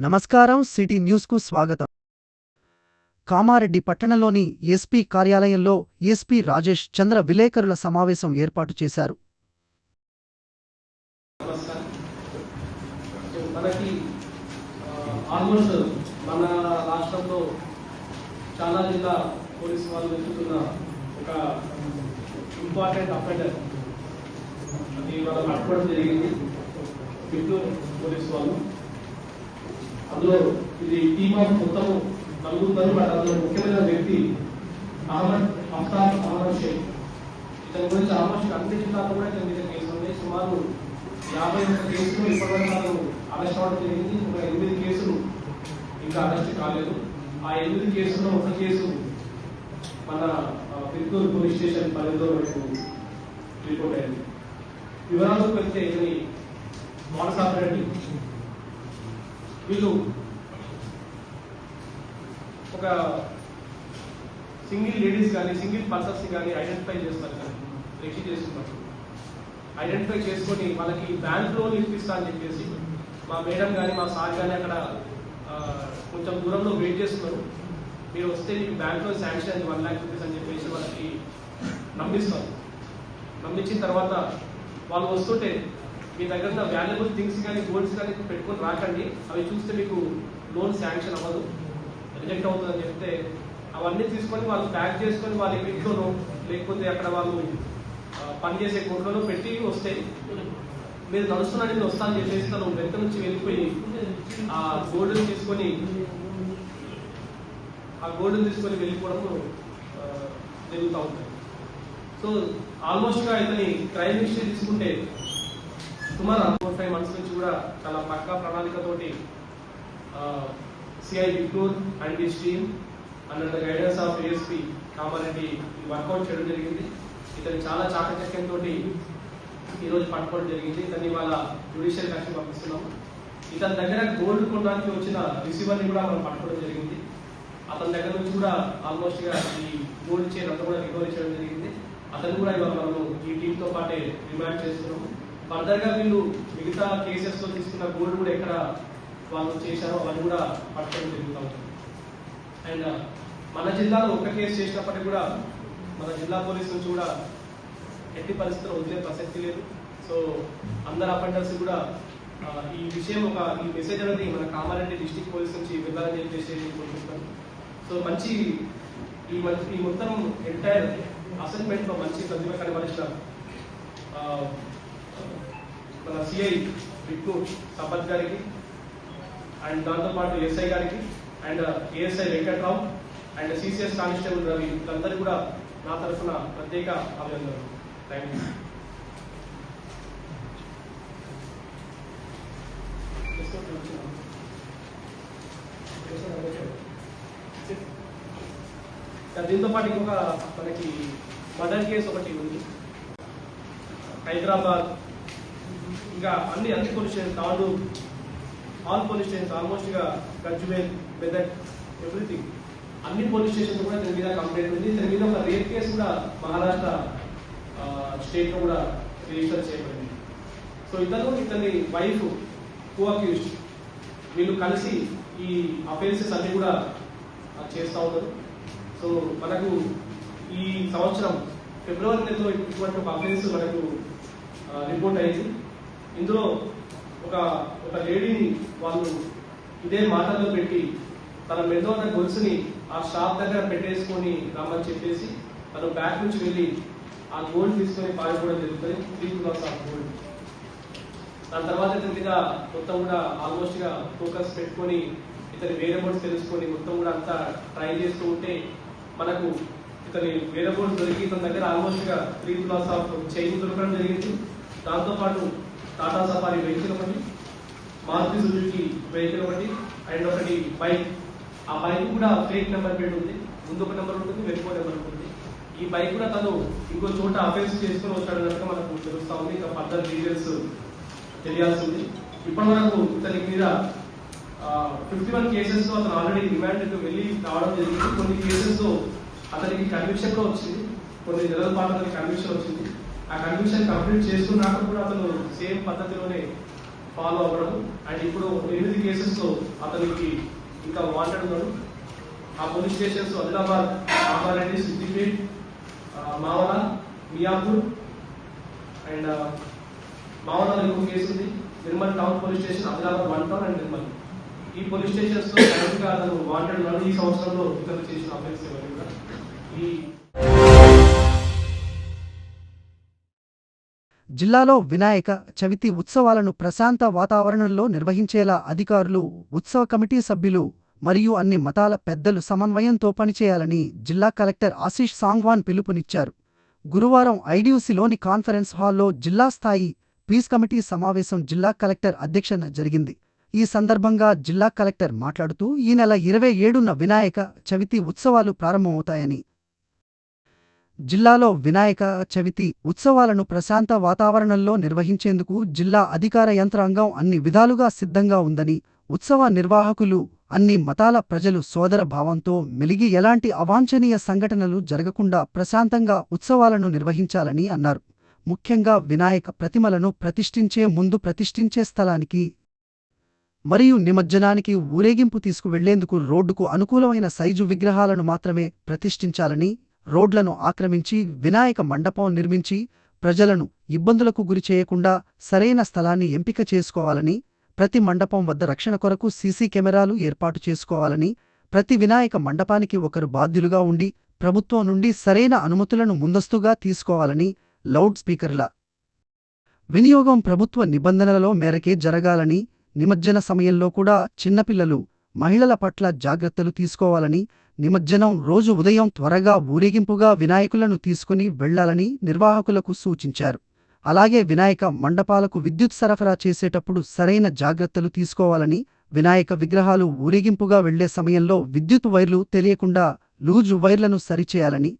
నమస్కారం. సిటీ న్యూస్కు స్వాగతం. కామారెడ్డి పట్టణంలోని ఎస్పీ కార్యాలయంలో ఎస్పీ రాజేష్ చంద్ర విలేకరుల సమావేశం ఏర్పాటు చేశారు. మన రాష్ట్రంలో చాలా జిల్లా పోలీసు వాళ్ళు వెతుకుతున్న ఒక ఇంపార్టెంట్ అఫెండర్ అది వాళ్ళ పట్టుకోవడం జరిగింది. చిత్తూరు పోలీసు వాళ్ళు అందులో ఇది టీమ్ ఆఫ్ మొత్తము నలుగురు. బట్ అందులో ముఖ్యమైన వ్యక్తి అహ్మద్ షేక్. ఇతని గురించి ఆల్మోస్ట్ అన్ని జిల్లాలో కూడా ఇతని మీద కేసులు ఉన్నాయి. సుమారు 51 కేసులు ఇప్పటివరకు అరెస్ట్ అవ్వడం జరిగింది. ఒక 8 కేసులు ఇంకా అరెస్ట్ కాలేదు. ఆ 8 కేసుల్లో ఒక కేసు మన చిత్తూరు పోలీస్ స్టేషన్ పరిధిలో మనకు రిపోర్ట్ అయింది. వివరాలకు వెళ్తే ఇతని మోడస్ ఆపరేండి వీళ్ళు ఒక సింగిల్ లేడీస్ కానీ సింగిల్ పర్సన్స్ కానీ ఐడెంటిఫై చేస్తారు, కానీ రెక్కి చేస్తున్నారు. ఐడెంటిఫై చేసుకొని వాళ్ళకి బ్యాంక్ లోన్ ఇప్పిస్తా అని చెప్పేసి మా మేడం కానీ మా సార్ కానీ అక్కడ కొంచెం దూరంలో వెయిట్ చేస్తున్నారు. మీరు వస్తే మీకు బ్యాంక్ లోన్ శాంక్షన్ అయింది 1 lakh rupees అని చెప్పేసి వాళ్ళకి నమ్మిస్తారు. నమ్మించిన తర్వాత వాళ్ళు వస్తుంటే మీ దగ్గర ఉన్న వాల్యుబుల్ థింగ్స్ కానీ గోల్డ్స్ కానీ పెట్టుకొని రాకండి, అవి చూస్తే మీకు లోన్ శాంక్షన్ అవ్వదు, రిజెక్ట్ అవుతుంది అని చెప్తే అవన్నీ తీసుకొని వాళ్ళు ప్యాక్ చేసుకొని వాళ్ళ ఇంట్లోనో లేకపోతే అక్కడ వాళ్ళు పనిచేసే కోట్లలో పెట్టి వస్తే మీరు నడుస్తున్నాడని వస్తా అని చెప్పేసి తను వెనక నుంచి వెళ్ళిపోయి ఆ గోల్డ్ని తీసుకొని వెళ్ళిపోవడం జరుగుతూ ఉంటుంది. సో ఆల్మోస్ట్గా ఇతని క్రైమ్ హిస్టరీ తీసుకుంటే సుమారు 4-5 months నుంచి కూడా చాలా పక్కా ప్రణాళికతోటి CI Victor and his team under the guidance of ASP Kamareddy work out చేయడం జరిగింది. ఇతని చాలా చాకచక్యంతో ఈరోజు పట్టుకోవడం జరిగింది. ఇతన్ని వాళ్ళ జ్యుడిషియల్ కస్టడీ పంపిస్తున్నాము. ఇతని దగ్గర గోల్డ్ కొనడానికి వచ్చిన రిసీవర్ని కూడా మనం పట్టుకోవడం జరిగింది. అతని దగ్గర నుంచి కూడా ఆల్మోస్ట్ గా ఈ గోల్డ్ చైన్ అంతా కూడా రికవరీ చేయడం జరిగింది. అతను కూడా ఇవాళ మనము ఈ టీంతో పాటే రిమాండ్ చేస్తున్నాము. ఫర్దర్ గా వీళ్ళు మిగతా కేసెస్ లో తీసుకున్న గోల్డ్ కూడా ఎక్కడ వాళ్ళు చేశారో అవన్నీ కూడా పట్టుకోవడం జరుగుతూ ఉంటుంది. అండ్ మన జిల్లాలో ఒక కేసు చేసినప్పటికీ కూడా మన జిల్లా పోలీసు నుంచి కూడా ఎట్టి పరిస్థితుల్లో వదిలే ప్రసక్తి లేదు. సో అందరు అఫెండర్స్ కూడా ఈ విషయం ఈ మెసేజ్ అనేది మన కామారెడ్డి డిస్ట్రిక్ట్ పోలీస్ నుంచి వెళ్ళాలని చెప్పేసి కోరుకుంటున్నాను. సో మంచి ఈ మొత్తం ఎంటైర్ అసెస్మెంట్ లో మంచి ప్రతిభ కనబరిచిన మన సిఐ విక్టూర్ సంపత్ గారికి అండ్ దాంతోపాటు ఎస్ఐ గారికి and ASI Venkatrao and CCS constable Ravi వీళ్ళందరూ కూడా నా తరఫున ప్రత్యేక అభినందనలు. Thank you. దీంతో పాటు ఇంకొక మనకి మర్డర్ కేసు ఒకటి ఉంది హైదరాబాద్. ఇంకా అన్ని police station Tandur all police stations almost గా గజ్వేల్ మెదక్ ఎవ్రీథింగ్ అన్ని పోలీస్ స్టేషన్ కూడా దీని మీద కంప్లైంట్ ఉంది. దీని మీద ఒక రేప్ కేసు కూడా మహారాష్ట్ర స్టేట్ లో కూడా రిజిస్టర్ చేయబడింది. సో ఇతని వైఫ్ కో అక్యూజ్డ్ వీళ్ళు కలిసి ఈ అఫెన్సెస్ అన్ని కూడా చేస్తూ ఉన్నారు. సో మనకు ఈ సంవత్సరం ఫిబ్రవరి నెలలో ఇటువంటి ఒక అఫెన్స్ మనకు రిపోర్ట్ అయింది. ఇందులో ఒక లేడీని వాళ్ళు ఇదే మాటల్లో పెట్టి తన మెడ ఉన్న గొలుసుని ఆ షాప్ దగ్గర పెట్టేసుకొని రమ్మని చెప్పేసి తను బ్యాక్ నుంచి వెళ్ళి ఆ గోల్డ్ తీసుకొని పారిపోవడం జరుగుతుంది. 3 kilos ఆఫ్ గోల్డ్. దాని తర్వాత ఇతని మీద మొత్తం కూడా ఆల్మోస్ట్ గా ఫోకస్ పెట్టుకొని ఇతని వేరియబుల్స్ తెలుసుకొని మొత్తం కూడా అంతా ట్రై చేస్తూ ఉంటే మనకు ఇతని వేరియబుల్స్ దొరికి ఇతని దగ్గర ఆల్మోస్ట్ గా 3 kilos ఆఫ్ చైన్ దొరకడం జరిగింది. దాంతోపాటు టాటా సఫారీ వెహికల్ ఒకటి, మారుతి సుజుకి వెహికల్ ఒకటి అండ్ ఒకటి బైక్. ఆ బైక్ కూడా ఫేక్ నెంబర్ ప్లేట్ ఉంది, ముందు ఒక నెంబర్ ఉంటుంది, వెనుక నెంబర్ ఉంటుంది. ఈ బైక్ కూడా తను ఇంకో చోట అఫెన్స్ చేసుకుని వచ్చాడన్నట్టుగా మనకు తెలుస్తా ఉంది. ఇంకా ఫర్దర్ డీటెయిల్స్ తెలియాల్సి ఉంది. ఇప్పటి వరకు ఇతని మీద 51 కేసెస్ లో అతను ఆల్రెడీ రిమాండ్ వెళ్ళి రావడం జరిగింది. కొన్ని కేసెస్ లో అతనికి కన్విక్షన్ కూడా వచ్చింది, కొన్ని నెలల పాటు అతనికి కన్విక్షన్ వచ్చింది. ఆ కన్విక్షన్ కంప్లీట్ చేసుకున్నాక కూడా అతను సేమ్ పద్ధతిలోనే ఫాలో అవ్వడం. అండ్ ఇప్పుడు 8 కేసెస్తో అతనికి ఇంకా వాంటెడ్ ఉన్నాడు. ఆ police stations Adilabad, Kamareddy, Siddipet, Mavala, Miyapur and మావలలో ఇంకో కేసు ఉంది. Nirmal town police station, Adilabad 1 town and Nirmal. ఈ పోలీస్ స్టేషన్స్ లో కరెక్ట్గా అతను వాంటెడ్ ఉన్నాడు. ఈ సంవత్సరంలో ఇతరులు చేసిన అఫెన్స్ ఎవరైనా జిల్లాలో వినాయక చవితి ఉత్సవాలను ప్రశాంత వాతావరణంలో నిర్వహించేలా అధికారులు, ఉత్సవ కమిటీ సభ్యులు మరియు అన్ని మతాల పెద్దలు సమన్వయంతో పనిచేయాలని జిల్లా కలెక్టర్ ఆశీష్ సాంగ్వాన్ పిలుపునిచ్చారు. గురువారం ఐడియూసీలోని కాన్ఫరెన్స్ హాల్లో జిల్లా స్థాయి పీస్ కమిటీ సమావేశం జిల్లా కలెక్టర్ అధ్యక్షతన జరిగింది. ఈ సందర్భంగా జిల్లా కలెక్టర్ మాట్లాడుతూ ఈ నెల 27న వినాయక చవితి ఉత్సవాలు ప్రారంభమవుతాయని, జిల్లాలో వినాయక చవితి ఉత్సవాలను ప్రశాంత వాతావరణంలో నిర్వహించేందుకు జిల్లా అధికార యంత్రాంగం అన్ని విధాలుగా సిద్ధంగా ఉందని, ఉత్సవ నిర్వాహకులు అన్ని మతాల ప్రజలు సోదర భావంతో మెలిగి ఎలాంటి అవాంఛనీయ సంఘటనలు జరగకుండా ప్రశాంతంగా ఉత్సవాలను నిర్వహించాలని అన్నారు. ముఖ్యంగా వినాయక ప్రతిమలను ప్రతిష్ఠించే ముందు ప్రతిష్ఠించే స్థలానికి మరియు నిమజ్జనానికి ఊరేగింపు తీసుకువెళ్లేందుకు రోడ్డుకు అనుకూలమైన సైజు విగ్రహాలను మాత్రమే ప్రతిష్ఠించాలని, రోడ్లను ఆక్రమించి వినాయక మండపం నిర్మించి ప్రజలను ఇబ్బందులకు గురిచేయకుండా సరైన స్థలాన్ని ఎంపిక చేసుకోవాలని, ప్రతి మండపం వద్ద రక్షణ కొరకు సీసీ కెమెరాలు ఏర్పాటు చేసుకోవాలని, ప్రతి వినాయక మండపానికి ఒకరు బాధ్యులుగా ఉండి ప్రభుత్వం నుండి సరైన అనుమతులను ముందస్తుగా తీసుకోవాలని, లౌడ్ స్పీకర్ల వినియోగం ప్రభుత్వ నిబంధనలలో మేరకే జరగాలని, నిమజ్జన సమయంలో కూడా చిన్నపిల్లలు, మహిళల పట్ల జాగ్రత్తలు తీసుకోవాలని, నిమజ్జనం రోజు ఉదయం త్వరగా ఊరేగింపుగా వినాయకులను తీసుకుని వెళ్లాలని నిర్వాహకులకు సూచించారు. అలాగే వినాయక మండపాలకు విద్యుత్ సరఫరా చేసేటప్పుడు సరైన జాగ్రత్తలు తీసుకోవాలని, వినాయక విగ్రహాలు ఊరేగింపుగా వెళ్లే సమయంలో విద్యుత్ వైర్లు తెలియకుండా లూజు వైర్లను సరిచేయాలని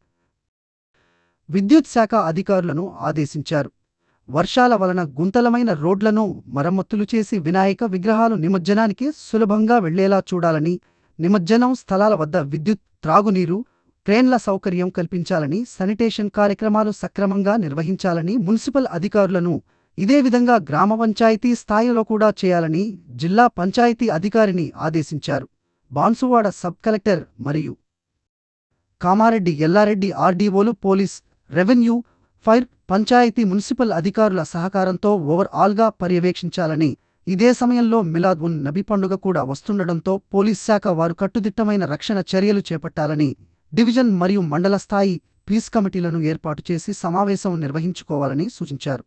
విద్యుత్ శాఖ అధికారులను ఆదేశించారు. వర్షాల వలన గుంతలమైన రోడ్లను మరమ్మతులు చేసి వినాయక విగ్రహాలు నిమజ్జనానికి సులభంగా వెళ్లేలా చూడాలని, నిమజ్జనం స్థలాల వద్ద విద్యుత్, త్రాగునీరు, ట్రైన్ల సౌకర్యం కల్పించాలని, శానిటేషన్ కార్యక్రమాలు సక్రమంగా నిర్వహించాలని మున్సిపల్ అధికారులను, ఇదే విధంగా గ్రామ పంచాయతీ స్థాయిలో కూడా చేయాలని జిల్లా పంచాయతీ అధికారిని ఆదేశించారు. బాన్సువాడ సబ్ కలెక్టర్ మరియు కామారెడ్డి, ఎల్లారెడ్డి ఆర్డీఓలు police, revenue, fire, panchayat, municipal అధికారుల సహకారంతో ఓవర్ ఆల్గా పర్యవేక్షించాలని, ఇదే సమయంలో మిలాద్ ఉన్ నబీ పండుగ కూడా వస్తుండటంతో పోలీస్ శాఖ వారు కట్టుదిట్టమైన రక్షణ చర్యలు చేపట్టాలని డివిజన్ మరియు మండల స్థాయి పీస్ కమిటీలను ఏర్పాటు చేసి సమావేశం నిర్వహించుకోవాలని సూచించారు.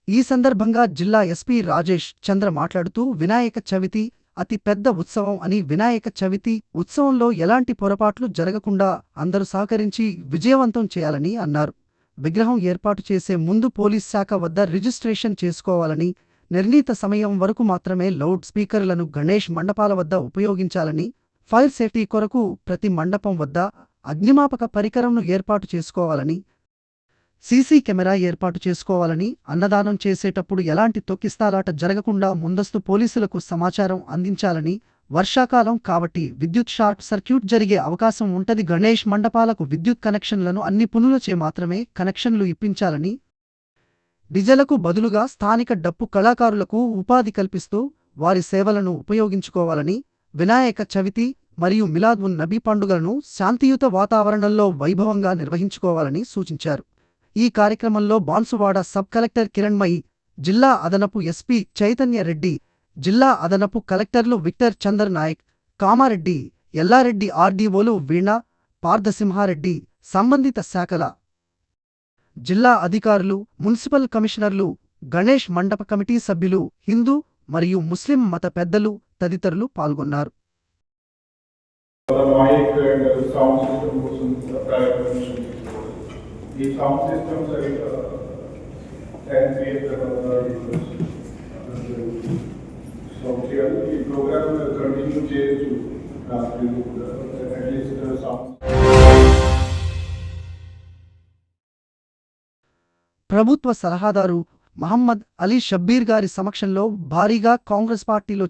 ఈ సందర్భంగా జిల్లా ఎస్పీ రాజేష్ చంద్ర మాట్లాడుతూ వినాయక చవితి అతి పెద్ద ఉత్సవం అని, వినాయక చవితి ఉత్సవంలో ఎలాంటి పొరపాట్లు జరగకుండా అందరూ సహకరించి విజయవంతం చేయాలని అన్నారు. విగ్రహం ఏర్పాటు చేసే ముందు పోలీస్ శాఖ వద్ద రిజిస్ట్రేషన్ చేసుకోవాలని, నిర్ణీత సమయం వరకు మాత్రమే లౌడ్ స్పీకర్లను గణేష్ మండపాల వద్ద ఉపయోగించాలని, ఫైర్ సేఫ్టీ కొరకు ప్రతి మండపం వద్ద అగ్నిమాపక పరికరంను ఏర్పాటు చేసుకోవాలని, సీసీ కెమెరా ఏర్పాటు చేసుకోవాలని, అన్నదానం చేసేటప్పుడు ఎలాంటి తొక్కిస్తాలాట జరగకుండా ముందస్తు పోలీసులకు సమాచారం అందించాలని, వర్షాకాలం కాబట్టి విద్యుత్ షార్ట్ సర్క్యూట్ జరిగే అవకాశం ఉంటది, గణేష్ మండపాలకు విద్యుత్ కనెక్షన్లను అన్ని పునులచే మాత్రమే కనెక్షన్లు ఇప్పించాలని, డిజెలకు బదులుగా స్థానిక డప్పు కళాకారులకు ఉపాధి కల్పిస్తూ వారి సేవలను ఉపయోగించుకోవాలని, వినాయక చవితి మరియు మిలాద్ ఉన్ నబీ పండుగలను శాంతియుత వాతావరణంలో వైభవంగా నిర్వహించుకోవాలని సూచించారు. ఈ కార్యక్రమంలో బాన్సువాడ సబ్ కలెక్టర్ కిరణ్మయి, జిల్లా అదనపు ఎస్పీ చైతన్య రెడ్డి, జిల్లా అదనపు కలెక్టర్లు విక్టర్ చందర్ నాయక్, కామారెడ్డి, ఎల్లారెడ్డి ఆర్డీఓలు వీణ, పార్థసింహారెడ్డి, సంబంధిత శాఖల జిల్లా అధికారులు, మున్సిపల్ కమిషనర్లు, గణేష్ మండప కమిటీ సభ్యులు, హిందూ మరియు ముస్లిం మత పెద్దలు తదితరులు పాల్గొన్నారు. The sound systems are can create the so here the program will continue to at least the sound. ప్రభుత్వ సలహాదారు మహమ్మద్ అలీ షబ్బీర్ గారి సమక్షంలో భారీగా కాంగ్రెస్ పార్టీలో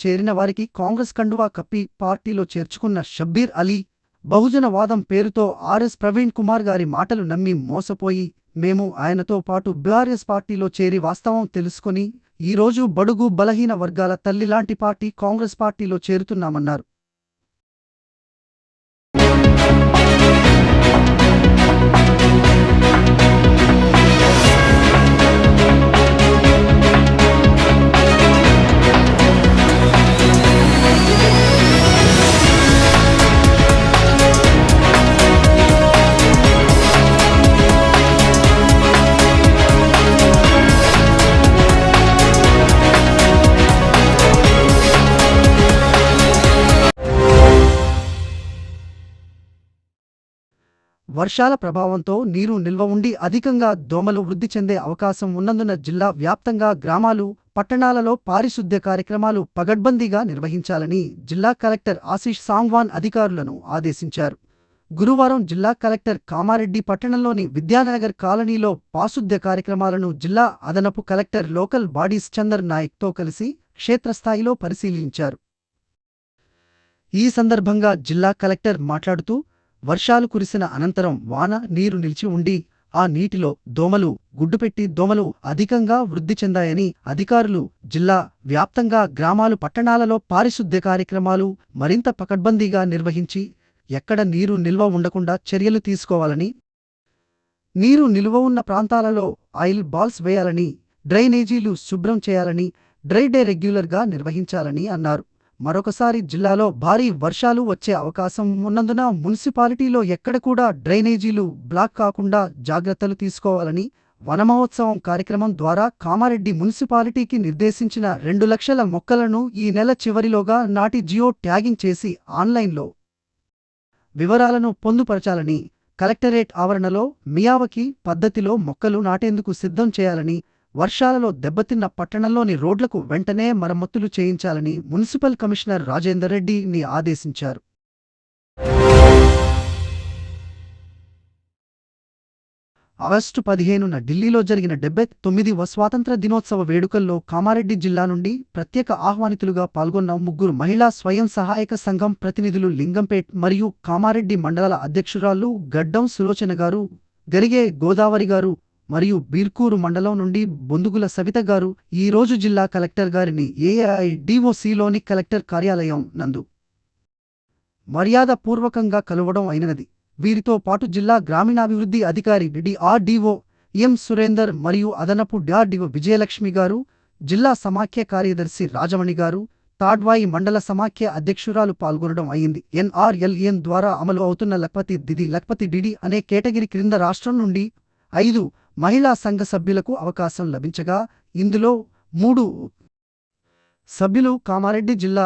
చేరిన వారికి కాంగ్రెస్ కండువా కప్పి పార్టీలో చేర్చుకున్న షబ్బీర్ అలీ, బహుజన వాదం పేరుతో ఆర్ఎస్ ప్రవీణ్ కుమార్ గారి మాటలు నమ్మి మోసపోయి మేము ఆయనతో పాటు బీఆర్ఎస్ పార్టీలో చేరి వాస్తవం తెలుసుకొని ఈరోజు బడుగు బలహీన వర్గాల తల్లిలాంటి పార్టీ కాంగ్రెస్ పార్టీలో చేరుతున్నామన్నారు. వర్షాల ప్రభావంతో నీరు నిల్వ ఉండి అధికంగా దోమలు వృద్ధి చెందే అవకాశం ఉన్నందున జిల్లా వ్యాప్తంగా గ్రామాలు, పట్టణాలలో పారిశుద్ధ్య కార్యక్రమాలు పగడ్బందీగా నిర్వహించాలని జిల్లా కలెక్టర్ ఆశీష్ సాంగ్వాన్ అధికారులను ఆదేశించారు. గురువారం జిల్లా కలెక్టర్ కామారెడ్డి పట్టణంలోని విద్యానగర్ కాలనీలో పారిశుద్ధ్య కార్యక్రమాలను జిల్లా అదనపు కలెక్టర్ లోకల్ బాడీస్ చందర్ నాయక్తో కలిసి క్షేత్రస్థాయిలో పరిశీలించారు. ఈ సందర్భంగా జిల్లా కలెక్టర్ మాట్లాడుతూ, వర్షాలు కురిసిన అనంతరం వాన నీరు నిలిచి ఉండి ఆ నీటిలో దోమలు గుడ్డుపెట్టి దోమలు అధికంగా వృద్ధి చెందాయని అధికారులు జిల్లా వ్యాప్తంగా గ్రామాలు, పట్టణాలలో పారిశుద్ధ్య కార్యక్రమాలు మరింత పకడ్బందీగా నిర్వహించి ఎక్కడ నీరు నిల్వ ఉండకుండా చర్యలు తీసుకోవాలని, నీరు నిల్వ ఉన్న ప్రాంతాలలో ఆయిల్ బాల్స్ వేయాలని, డ్రైనేజీలు శుభ్రం చేయాలని, డ్రై డే రెగ్యులర్గా నిర్వహించాలని అన్నారు. మరొకసారి జిల్లాలో భారీ వర్షాలు వచ్చే అవకాశం ఉన్నందున మున్సిపాలిటీలో ఎక్కడ కూడా డ్రైనేజీలు బ్లాక్ కాకుండా జాగ్రత్తలు తీసుకోవాలని, వనమహోత్సవం కార్యక్రమం ద్వారా కామారెడ్డి మున్సిపాలిటీకి నిర్దేశించిన 2 లక్షల మొక్కలను ఈ నెల చివరిలోగా నాటి జియో ట్యాగింగ్ చేసి ఆన్లైన్లో వివరాలను పొందుపరచాలని, కలెక్టరేట్ ఆవరణలో మియావకి పద్ధతిలో మొక్కలు నాటేందుకు సిద్ధం చేయాలని, వర్షాలలో దెబ్బతిన్న పట్టణంలోని రోడ్లకు వెంటనే మరమ్మతులు చేయించాలని మున్సిపల్ కమిషనర్ రాజేందర్ రెడ్డిని ఆదేశించారు. ఆగస్టు 15న ఢిల్లీలో జరిగిన 79వ స్వాతంత్ర దినోత్సవ వేడుకల్లో కామారెడ్డి జిల్లా నుండి ప్రత్యేక ఆహ్వానితులుగా పాల్గొన్న 3 మహిళా స్వయం సహాయక సంఘం ప్రతినిధులు లింగంపేట్ మరియు కామారెడ్డి మండలాల అధ్యక్షురాలు గడ్డం సులోచన గారు, గరిగే గోదావరి గారు మరియు బీర్కూరు మండలం నుండి బొందుగుల సవిత గారు ఈ రోజు జిల్లా కలెక్టర్ గారిని ఏఐడిఓసిలోని కలెక్టర్ కార్యాలయం నందు మర్యాదపూర్వకంగా కలవడం అయినది. వీరితో పాటు జిల్లా గ్రామీణాభివృద్ధి అధికారి డిఆర్డీఓ ఎం సురేందర్ మరియు అదనపు డిఆర్డీఓ విజయలక్ష్మి గారు, జిల్లా సమాఖ్య కార్యదర్శి రాజమణి గారు, తాడ్వాయి మండల సమాఖ్య అధ్యక్షురాలు పాల్గొనడం అయింది. ఎన్ఆర్ఎల్ఎన్ ద్వారా అమలు అవుతున్న లఖపతి దిది, లఖపతి డిడి అనే కేటగిరీ క్రింద రాష్ట్రం నుండి 5 మహిళా సంఘ సభ్యులకు అవకాశం లభించగా ఇందులో 3 సభ్యులు కామారెడ్డి జిల్లా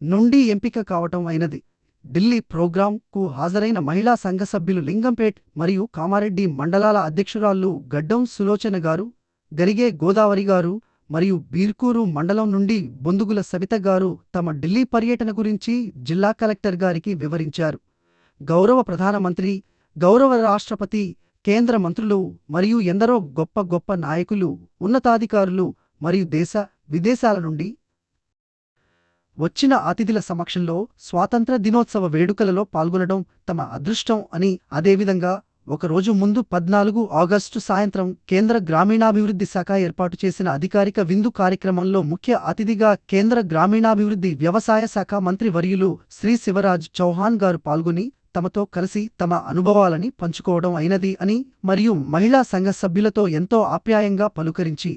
నుండి ఎంపిక కావటం అయినది. ఢిల్లీ ప్రోగ్రాంకు హాజరైన మహిళా సంఘ సభ్యులు లింగంపేట్ మరియు కామారెడ్డి మండలాల అధ్యక్షురాళ్లు గడ్డం సులోచన గారు, గరిగే గోదావరి గారు మరియు బీర్కూరు మండలం నుండి బొందుగుల సవిత గారు తమ ఢిల్లీ పర్యటన గురించి జిల్లా కలెక్టర్ గారికి వివరించారు. గౌరవ ప్రధానమంత్రి, గౌరవ రాష్ట్రపతి, కేంద్ర మంత్రులు మరియు ఎందరో గొప్ప గొప్ప నాయకులు, ఉన్నతాధికారులు మరియు దేశ విదేశాల నుండి వచ్చిన అతిథుల సమక్షంలో స్వాతంత్ర దినోత్సవ వేడుకలలో పాల్గొనడం తమ అదృష్టం అని, అదేవిధంగా ఒకరోజు ముందు 14 ఆగస్టు సాయంత్రం కేంద్ర గ్రామీణాభివృద్ధి శాఖ ఏర్పాటు చేసిన అధికారిక విందు కార్యక్రమంలో ముఖ్య అతిథిగా కేంద్ర గ్రామీణాభివృద్ధి వ్యవసాయ శాఖ మంత్రి వర్యులు శ్రీ శివరాజ్ చౌహాన్ గారు పాల్గొని తమతో కలిసి తమ అనుభవాలని పంచుకోవడం అయినది అని మరియు మహిళా సంఘ సభ్యులతో ఎంతో ఆప్యాయంగా పలుకరించి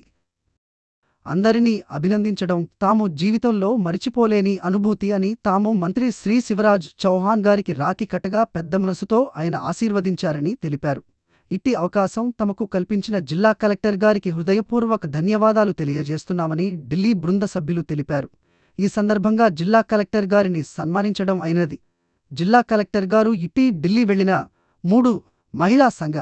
అందరినీ అభినందించడం తాము జీవితంలో మరిచిపోలేని అనుభూతి అని తాము మంత్రి శ్రీ శివరాజ్ చౌహాన్ గారికి రాఖీ కట్టగా పెద్ద మనసుతో ఆయన ఆశీర్వదించారని తెలిపారు. ఇట్టి అవకాశం తమకు కల్పించిన జిల్లా కలెక్టర్ గారికి హృదయపూర్వక ధన్యవాదాలు తెలియజేస్తున్నామని ఢిల్లీ బృంద సభ్యులు తెలిపారు. ఈ సందర్భంగా జిల్లా కలెక్టర్ గారిని సన్మానించడం అయినది. జిల్లా కలెక్టర్ గారు ఇటీ ఢిల్లీ వెళ్లిన 3 మహిళా సంఘ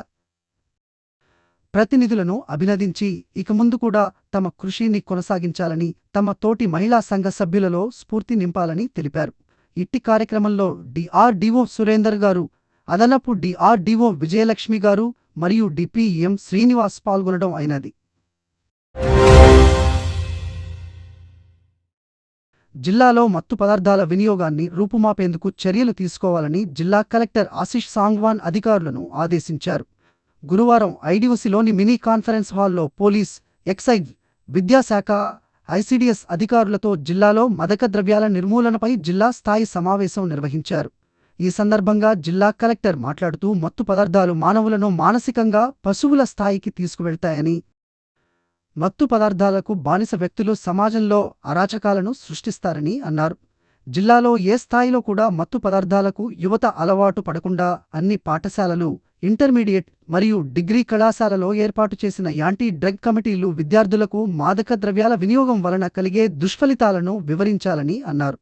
ప్రతినిధులను అభినందించి ఇక ముందు కూడా తమ కృషిని కొనసాగించాలని, తమ తోటి మహిళా సంఘ సభ్యులలో స్ఫూర్తి నింపాలని తెలిపారు. ఇట్టి కార్యక్రమంలో డిఆర్డీఓ సురేందర్ గారు, అదనపు డిఆర్డీఓ విజయలక్ష్మి గారు మరియు డిపిఎం శ్రీనివాస్ పాల్గొనడం అయినది. జిల్లాలో మత్తు పదార్థాల వినియోగాన్ని రూపుమాపేందుకు చర్యలు తీసుకోవాలని జిల్లా కలెక్టర్ ఆశిష్ సాంగ్వాన్ అధికారులను ఆదేశించారు. గురువారం ఐడిఓసిలోని మినీ కాన్ఫరెన్స్ హాల్లో పోలీస్, ఎక్సైజ్, విద్యాశాఖ, ఐసిడిఎస్ అధికారులతో జిల్లాలో మాదక ద్రవ్యాల నిర్మూలనపై జిల్లా స్థాయి సమావేశం నిర్వహించారు. ఈ సందర్భంగా జిల్లా కలెక్టర్ మాట్లాడుతూ మత్తు పదార్థాలు మానవులను మానసికంగా పశువుల స్థాయికి తీసుకువెళ్తాయని, మత్తు పదార్థాలకు బానిస వ్యక్తులు సమాజంలో అరాచకాలను సృష్టిస్తారని అన్నారు. జిల్లాలో ఏ స్థాయిలో కూడా మత్తు పదార్థాలకు యువత అలవాటు పడకుండా అన్ని పాఠశాలలు, ఇంటర్మీడియట్ మరియు డిగ్రీ కళాశాలలో ఏర్పాటు చేసిన యాంటీ డ్రగ్ కమిటీలు విద్యార్థులకు మాదక ద్రవ్యాల వినియోగం వలన కలిగే దుష్ఫలితాలను వివరించాలని అన్నారు.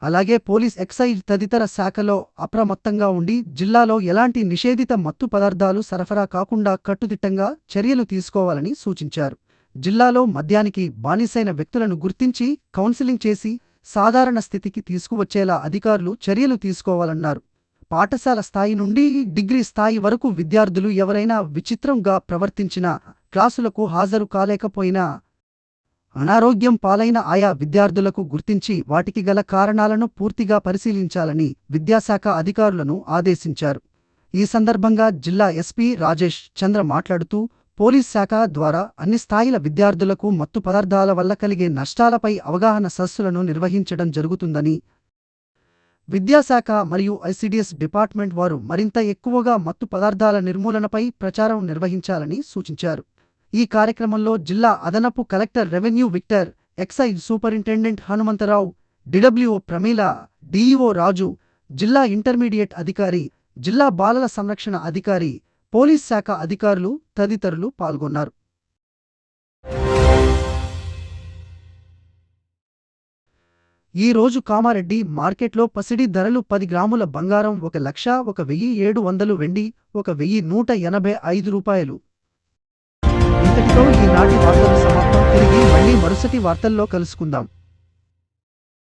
అలాగే పోలీస్, ఎక్సైజ్ తదితర శాఖలో అప్రమత్తంగా ఉండి జిల్లాలో ఎలాంటి నిషేధిత మత్తు పదార్థాలు సరఫరా కాకుండా కట్టుదిట్టంగా చర్యలు తీసుకోవాలని సూచించారు. జిల్లాలో మద్యానికి బానిసైన వ్యక్తులను గుర్తించి కౌన్సిలింగ్ చేసి సాధారణ స్థితికి తీసుకువచ్చేలా అధికారులు చర్యలు తీసుకోవాలన్నారు. పాఠశాల స్థాయి నుండి డిగ్రీ స్థాయి వరకు విద్యార్థులు ఎవరైనా విచిత్రంగా ప్రవర్తించినా, క్లాసులకు హాజరు కాలేకపోయినా, అనారోగ్యం పాలైన ఆయా విద్యార్థులకు గుర్తించి వాటికి గల కారణాలను పూర్తిగా పరిశీలించాలని విద్యాశాఖ అధికారులను ఆదేశించారు. ఈ సందర్భంగా జిల్లా ఎస్పీ రాజేష్ చంద్ర మాట్లాడుతూ, పోలీస్ శాఖ ద్వారా అన్ని స్థాయిల విద్యార్థులకు మత్తు పదార్థాల వల్ల కలిగే నష్టాలపై అవగాహన సదస్సులను నిర్వహించడం జరుగుతుందని, విద్యాశాఖ మరియు ఐసిడిఎస్ డిపార్ట్మెంట్ వారు మరింత ఎక్కువగా మత్తు పదార్థాల నిర్మూలనపై ప్రచారం నిర్వహించాలని సూచించారు. ఈ కార్యక్రమంలో జిల్లా అదనపు collector revenue Victor, excise superintendent Hanumantharao, DWO Pramila, DEO Raju, జిల్లా ఇంటర్మీడియట్ అధికారి, జిల్లా బాలల సంరక్షణ అధికారి, పోలీస్ శాఖ అధికారులు తదితరులు పాల్గొన్నారు. ఈ రోజు కామారెడ్డి మార్కెట్లో పసిడి ధరలు 10 గ్రాముల బంగారం 1,01,700 వెండి 1,185 రూపాయలు. ఇంతటితో ఈనాటి వార్తలు సమాప్తం. తిరిగి మళ్ళీ మరుసటి వార్తల్లో కలుసుకుందాం.